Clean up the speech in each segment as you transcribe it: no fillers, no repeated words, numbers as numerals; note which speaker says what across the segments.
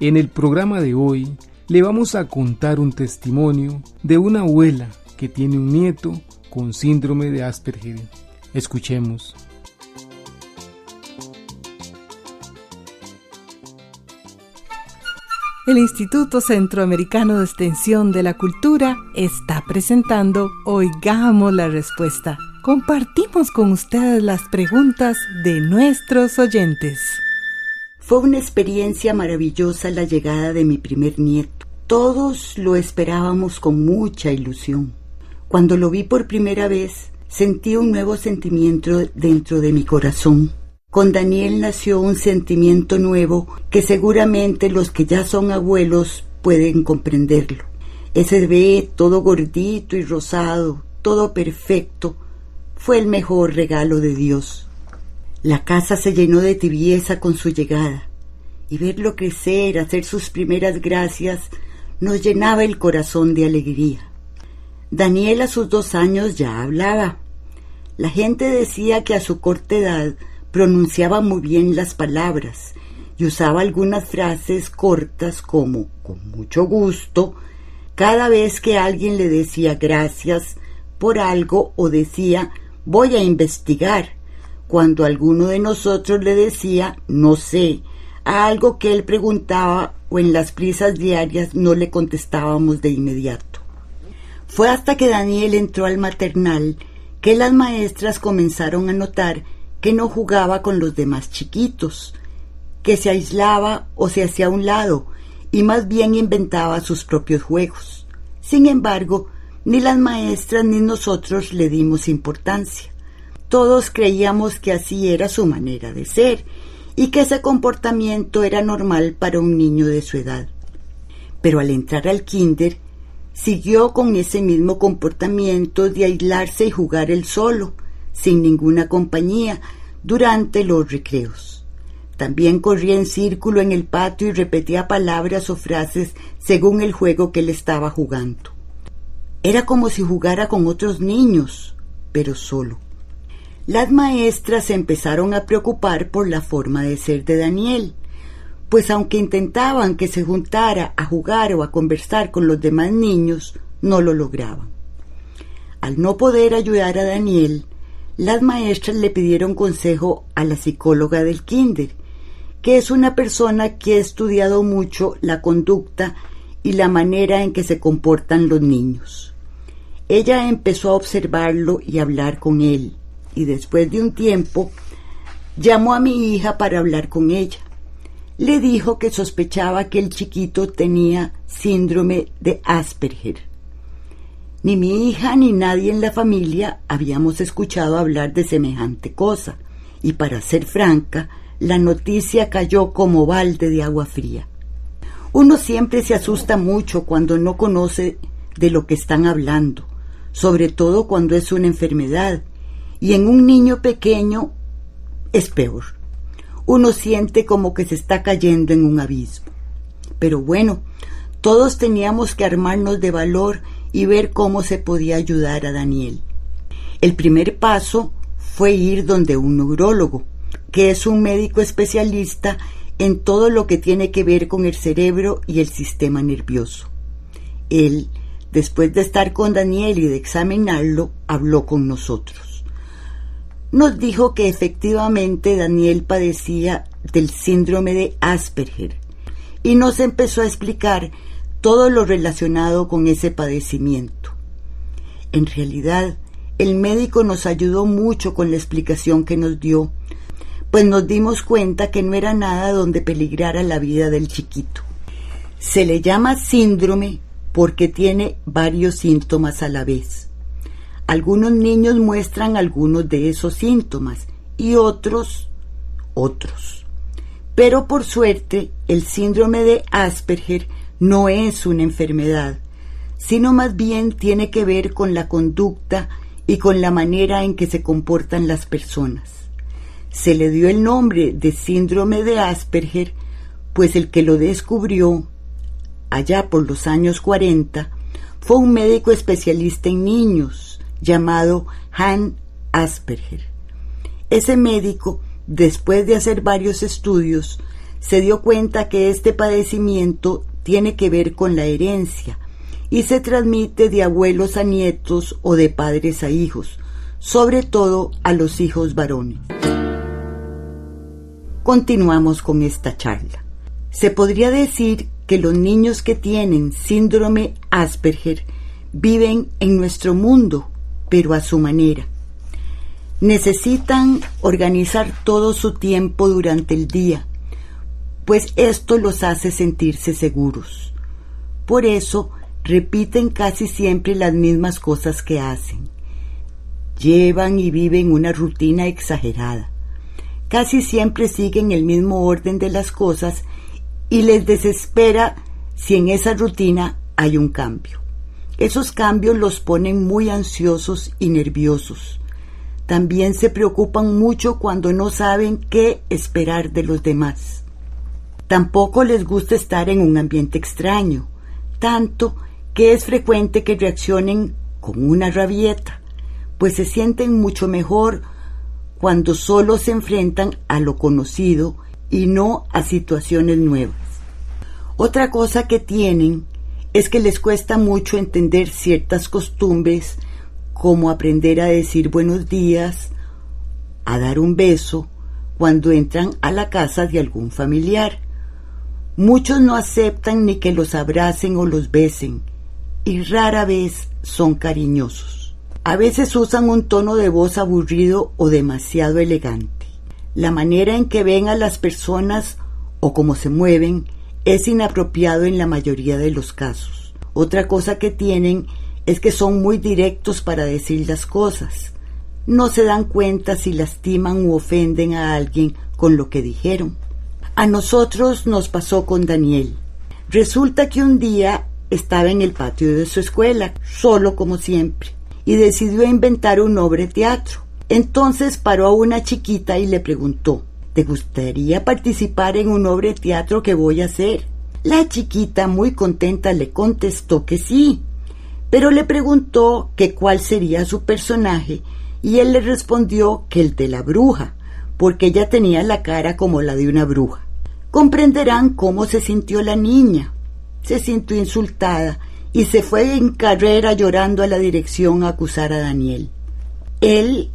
Speaker 1: En el programa de hoy le vamos a contar un testimonio de una abuela que tiene un nieto con síndrome de Asperger. Escuchemos.
Speaker 2: El Instituto Centroamericano de Extensión de la Cultura está presentando Oigamos la Respuesta. Compartimos con ustedes las preguntas de nuestros oyentes.
Speaker 3: Fue una experiencia maravillosa la llegada de mi primer nieto. Todos lo esperábamos con mucha ilusión. Cuando lo vi por primera vez, sentí un nuevo sentimiento dentro de mi corazón. Con Daniel nació un sentimiento nuevo que seguramente los que ya son abuelos pueden comprenderlo. Ese bebé todo gordito y rosado, todo perfecto, fue el mejor regalo de Dios. La casa se llenó de tibieza con su llegada, y verlo crecer, hacer sus primeras gracias, nos llenaba el corazón de alegría. Daniel a sus 2 años ya hablaba. La gente decía que a su corta edad pronunciaba muy bien las palabras y usaba algunas frases cortas como "con mucho gusto" cada vez que alguien le decía gracias por algo o decía "voy a investigar", cuando alguno de nosotros le decía "no sé" a algo que él preguntaba o en las prisas diarias no le contestábamos de inmediato. Fue hasta que Daniel entró al maternal que las maestras comenzaron a notar que no jugaba con los demás chiquitos, que se aislaba o se hacía a un lado y más bien inventaba sus propios juegos. Sin embargo, ni las maestras ni nosotros le dimos importancia. Todos creíamos que así era su manera de ser y que ese comportamiento era normal para un niño de su edad. Pero al entrar al kinder, siguió con ese mismo comportamiento de aislarse y jugar él solo, sin ninguna compañía, durante los recreos. También corría en círculo en el patio y repetía palabras o frases según el juego que él estaba jugando. Era como si jugara con otros niños, pero solo. Las maestras se empezaron a preocupar por la forma de ser de Daniel, pues aunque intentaban que se juntara a jugar o a conversar con los demás niños, no lo lograban. Al no poder ayudar a Daniel, las maestras le pidieron consejo a la psicóloga del kinder, que es una persona que ha estudiado mucho la conducta y la manera en que se comportan los niños. Ella empezó a observarlo y a hablar con él, y después de un tiempo llamó a mi hija para hablar con ella. Le dijo que sospechaba que el chiquito tenía síndrome de Asperger. Ni mi hija ni nadie en la familia habíamos escuchado hablar de semejante cosa, y para ser franca, la noticia cayó como balde de agua fría. Uno siempre se asusta mucho cuando no conoce de lo que están hablando, sobre todo cuando es una enfermedad, y en un niño pequeño es peor. Uno siente como que se está cayendo en un abismo. Pero bueno, todos teníamos que armarnos de valor y ver cómo se podía ayudar a Daniel. El primer paso fue ir donde un neurólogo, que es un médico especialista en todo lo que tiene que ver con el cerebro y el sistema nervioso. Él, después de estar con Daniel y de examinarlo, habló con nosotros. Nos dijo que efectivamente Daniel padecía del síndrome de Asperger y nos empezó a explicar todo lo relacionado con ese padecimiento. En realidad, el médico nos ayudó mucho con la explicación que nos dio, pues nos dimos cuenta que no era nada donde peligrara la vida del chiquito. Se le llama síndrome porque tiene varios síntomas a la vez. Algunos niños muestran algunos de esos síntomas y otros. Pero por suerte, el síndrome de Asperger no es una enfermedad, sino más bien tiene que ver con la conducta y con la manera en que se comportan las personas. Se le dio el nombre de síndrome de Asperger, pues el que lo descubrió, allá por los años 40, fue un médico especialista en niños llamado Hans Asperger. Ese médico, después de hacer varios estudios, se dio cuenta que este padecimiento tiene que ver con la herencia y se transmite de abuelos a nietos o de padres a hijos, sobre todo a los hijos varones. Continuamos con esta charla. Se podría decir que los niños que tienen síndrome Asperger viven en nuestro mundo, pero a su manera. Necesitan organizar todo su tiempo durante el día, pues esto los hace sentirse seguros. Por eso repiten casi siempre las mismas cosas que hacen. Llevan y viven una rutina exagerada. Casi siempre siguen el mismo orden de las cosas y les desespera si en esa rutina hay un cambio. Esos cambios los ponen muy ansiosos y nerviosos. También se preocupan mucho cuando no saben qué esperar de los demás. Tampoco les gusta estar en un ambiente extraño, tanto que es frecuente que reaccionen con una rabieta, pues se sienten mucho mejor cuando solo se enfrentan a lo conocido y no a situaciones nuevas. Otra cosa que tienen es que les cuesta mucho entender ciertas costumbres, como aprender a decir buenos días, a dar un beso cuando entran a la casa de algún familiar. Muchos no aceptan ni que los abracen o los besen, y rara vez son cariñosos. A veces usan un tono de voz aburrido o demasiado elegante. La manera en que ven a las personas o cómo se mueven es inapropiado en la mayoría de los casos. Otra cosa que tienen es que son muy directos para decir las cosas. No se dan cuenta si lastiman u ofenden a alguien con lo que dijeron. A nosotros nos pasó con Daniel. Resulta que un día estaba en el patio de su escuela, solo como siempre, y decidió inventar un obra de teatro. Entonces paró a una chiquita y le preguntó: ¿te gustaría participar en un obra de teatro que voy a hacer? La chiquita, muy contenta, le contestó que sí, pero le preguntó que cuál sería su personaje, y él le respondió que el de la bruja, porque ella tenía la cara como la de una bruja. Comprenderán cómo se sintió la niña. Se sintió insultada y se fue en carrera llorando a la dirección a acusar a Daniel. Él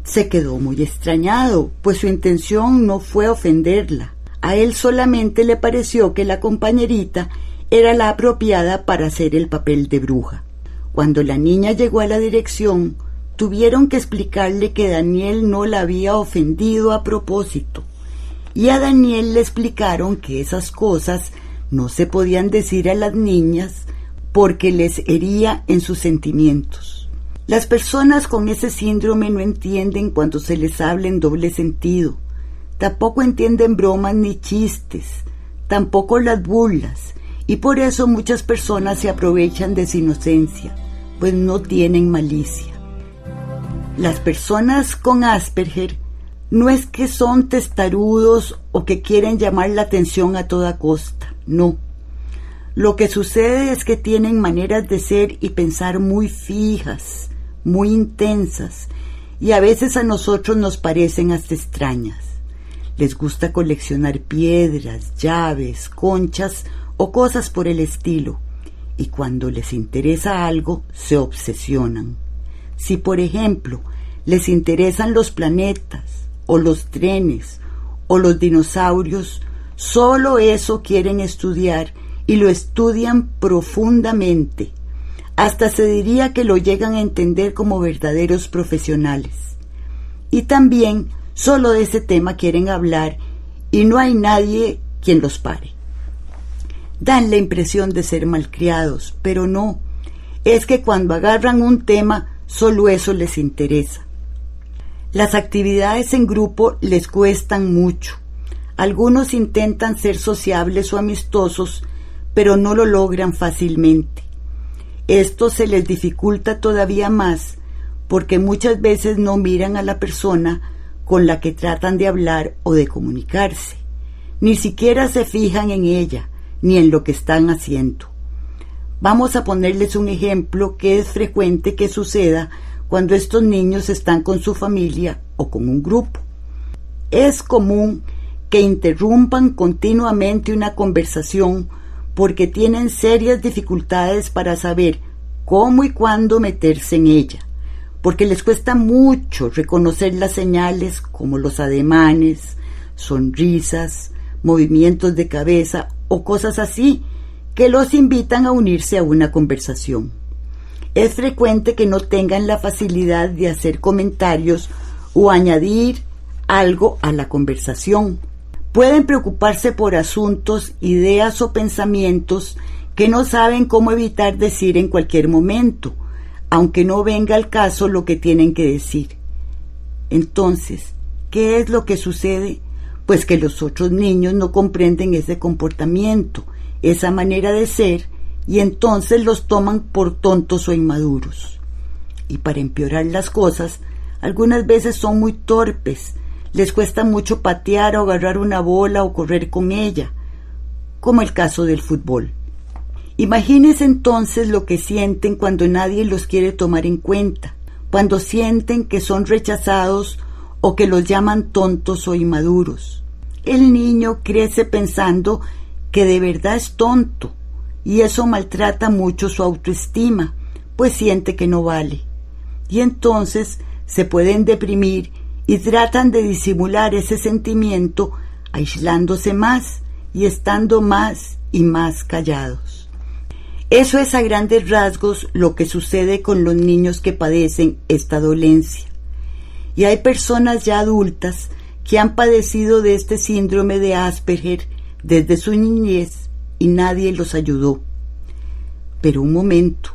Speaker 3: se quedó muy extrañado, pues su intención no fue ofenderla. A él solamente le pareció que la compañerita era la apropiada para hacer el papel de bruja. Cuando la niña llegó a la dirección, tuvieron que explicarle que Daniel no la había ofendido a propósito. Y a Daniel le explicaron que esas cosas no se podían decir a las niñas porque les hería en sus sentimientos. Las personas con ese síndrome no entienden cuando se les habla en doble sentido. Tampoco entienden bromas ni chistes, tampoco las burlas, y por eso muchas personas se aprovechan de su inocencia, pues no tienen malicia. Las personas con Asperger no es que son testarudos o que quieren llamar la atención a toda costa, no. Lo que sucede es que tienen maneras de ser y pensar muy fijas, muy intensas, y a veces a nosotros nos parecen hasta extrañas. Les gusta coleccionar piedras, llaves, conchas o cosas por el estilo, y cuando les interesa algo, se obsesionan. Si, por ejemplo, les interesan los planetas, o los trenes, o los dinosaurios, solo eso quieren estudiar y lo estudian profundamente. Hasta se diría que lo llegan a entender como verdaderos profesionales. Y también solo de ese tema quieren hablar y no hay nadie quien los pare. Dan la impresión de ser malcriados, pero no. Es que cuando agarran un tema, solo eso les interesa. Las actividades en grupo les cuestan mucho. Algunos intentan ser sociables o amistosos, pero no lo logran fácilmente. Esto se les dificulta todavía más porque muchas veces no miran a la persona con la que tratan de hablar o de comunicarse. Ni siquiera se fijan en ella, ni en lo que están haciendo. Vamos a ponerles un ejemplo que es frecuente que suceda cuando estos niños están con su familia o con un grupo. Es común que interrumpan continuamente una conversación porque tienen serias dificultades para saber cómo y cuándo meterse en ella, porque les cuesta mucho reconocer las señales como los ademanes, sonrisas, movimientos de cabeza o cosas así que los invitan a unirse a una conversación. Es frecuente que no tengan la facilidad de hacer comentarios o añadir algo a la conversación. Pueden preocuparse por asuntos, ideas o pensamientos que no saben cómo evitar decir en cualquier momento, aunque no venga al caso lo que tienen que decir. Entonces, ¿qué es lo que sucede? Pues que los otros niños no comprenden ese comportamiento, esa manera de ser, y entonces los toman por tontos o inmaduros. Y para empeorar las cosas, algunas veces son muy torpes, les cuesta mucho patear o agarrar una bola o correr con ella, como el caso del fútbol. Imagínense entonces lo que sienten cuando nadie los quiere tomar en cuenta, cuando sienten que son rechazados o que los llaman tontos o inmaduros. El niño crece pensando que de verdad es tonto, y eso maltrata mucho su autoestima, pues siente que no vale. Y entonces se pueden deprimir y tratan de disimular ese sentimiento aislándose más y estando más y más callados. Eso es a grandes rasgos lo que sucede con los niños que padecen esta dolencia. Y hay personas ya adultas que han padecido de este síndrome de Asperger desde su niñez y nadie los ayudó. Pero un momento,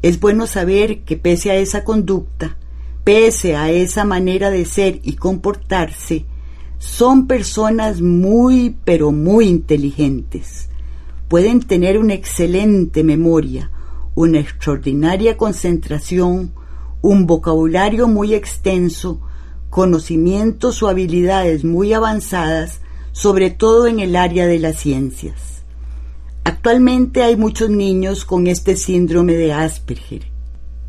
Speaker 3: es bueno saber que pese a esa conducta, pese a esa manera de ser y comportarse, son personas muy, pero muy inteligentes. Pueden tener una excelente memoria, una extraordinaria concentración, un vocabulario muy extenso, conocimientos o habilidades muy avanzadas, sobre todo en el área de las ciencias. Actualmente hay muchos niños con este síndrome de Asperger,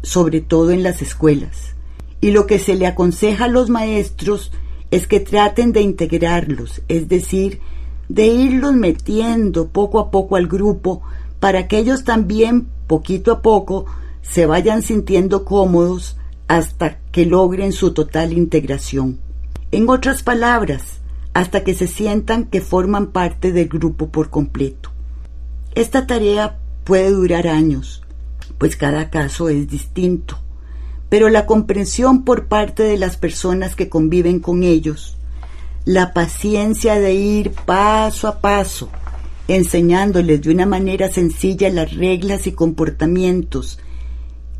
Speaker 3: sobre todo en las escuelas. Y lo que se le aconseja a los maestros es que traten de integrarlos, es decir, de irlos metiendo poco a poco al grupo para que ellos también, poquito a poco, se vayan sintiendo cómodos hasta que logren su total integración. En otras palabras, hasta que se sientan que forman parte del grupo por completo. Esta tarea puede durar años, pues cada caso es distinto. Pero la comprensión por parte de las personas que conviven con ellos, la paciencia de ir paso a paso, enseñándoles de una manera sencilla las reglas y comportamientos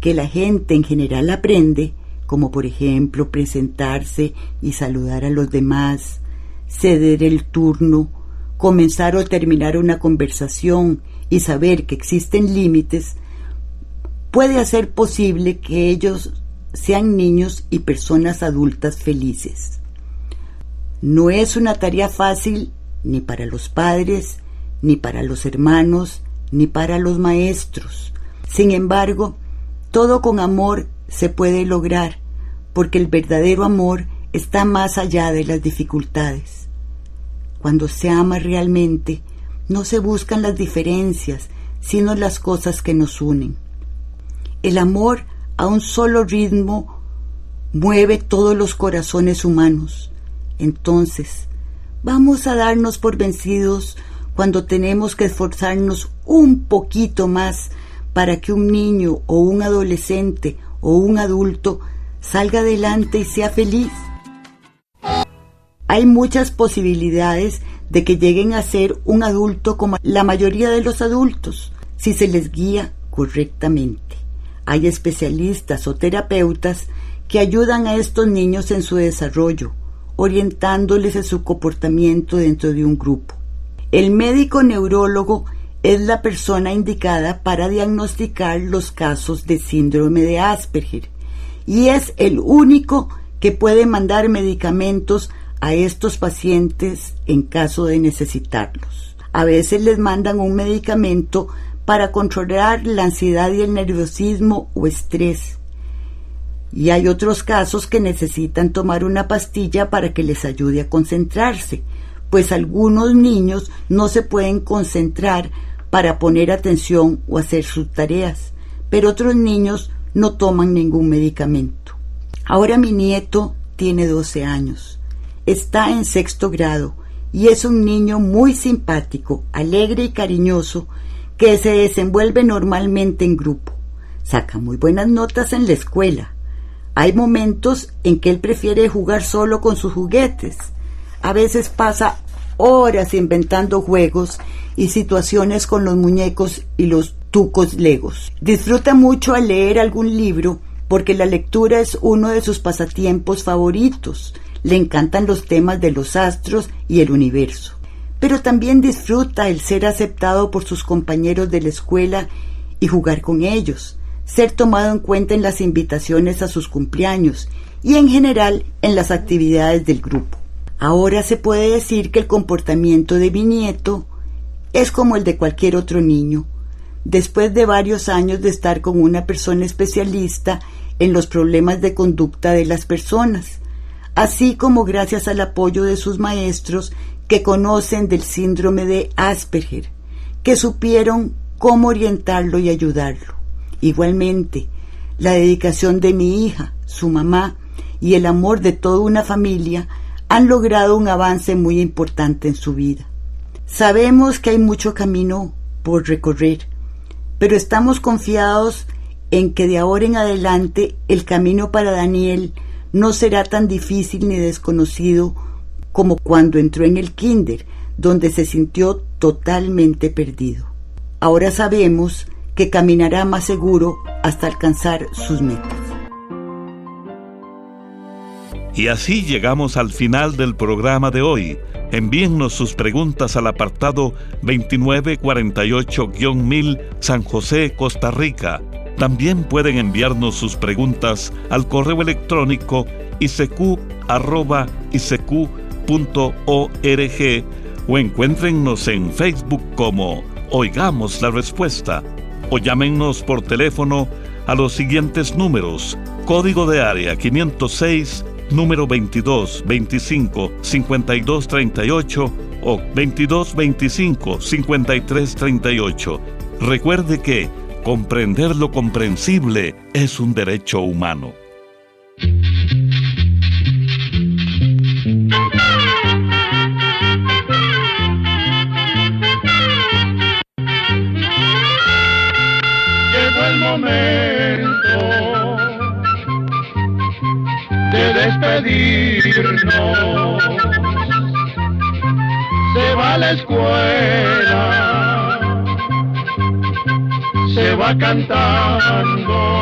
Speaker 3: que la gente en general aprende, como por ejemplo presentarse y saludar a los demás, ceder el turno, comenzar o terminar una conversación y saber que existen límites, puede hacer posible que ellos sean niños y personas adultas felices. No es una tarea fácil ni para los padres, ni para los hermanos, ni para los maestros. Sin embargo, todo con amor se puede lograr, porque el verdadero amor está más allá de las dificultades. Cuando se ama realmente, no se buscan las diferencias, sino las cosas que nos unen. El amor a un solo ritmo mueve todos los corazones humanos. Entonces, vamos a darnos por vencidos cuando tenemos que esforzarnos un poquito más para que un niño o un adolescente o un adulto salga adelante y sea feliz. Hay muchas posibilidades de que lleguen a ser un adulto como la mayoría de los adultos, si se les guía correctamente. Hay especialistas o terapeutas que ayudan a estos niños en su desarrollo, orientándoles en su comportamiento dentro de un grupo. El médico neurólogo es la persona indicada para diagnosticar los casos de síndrome de Asperger y es el único que puede mandar medicamentos a estos pacientes en caso de necesitarlos. A veces les mandan un medicamento para controlar la ansiedad y el nerviosismo o estrés. Y hay otros casos que necesitan tomar una pastilla para que les ayude a concentrarse, pues algunos niños no se pueden concentrar para poner atención o hacer sus tareas, pero otros niños no toman ningún medicamento. Ahora mi nieto tiene 12 años, está en 6º grado y es un niño muy simpático, alegre y cariñoso que se desenvuelve normalmente en grupo. Saca muy buenas notas en la escuela. Hay momentos en que él prefiere jugar solo con sus juguetes. A veces pasa horas inventando juegos y situaciones con los muñecos y los tucos legos. Disfruta mucho al leer algún libro porque la lectura es uno de sus pasatiempos favoritos. Le encantan los temas de los astros y el universo. Pero también disfruta el ser aceptado por sus compañeros de la escuela y jugar con ellos, ser tomado en cuenta en las invitaciones a sus cumpleaños y en general en las actividades del grupo. Ahora se puede decir que el comportamiento de mi nieto es como el de cualquier otro niño. Después de varios años de estar con una persona especialista en los problemas de conducta de las personas, así como gracias al apoyo de sus maestros que conocen del síndrome de Asperger, que supieron cómo orientarlo y ayudarlo. Igualmente, la dedicación de mi hija, su mamá y el amor de toda una familia han logrado un avance muy importante en su vida. Sabemos que hay mucho camino por recorrer, pero estamos confiados en que de ahora en adelante el camino para Daniel no será tan difícil ni desconocido como cuando entró en el kinder, donde se sintió totalmente perdido. Ahora sabemos que caminará más seguro hasta alcanzar sus metas.
Speaker 4: Y así llegamos al final del programa de hoy. Envíennos sus preguntas al apartado 2948-1000 San José, Costa Rica. También pueden enviarnos sus preguntas al correo electrónico isq@isq.org o encuéntrennos en Facebook como Oigamos la Respuesta, o llámennos por teléfono a los siguientes números: código de área 506, número 2225-5238 o 2225-5338. Recuerde que comprender lo comprensible es un derecho humano.
Speaker 5: Llegó el momento de despedirnos. Se va a la escuela, se va cantando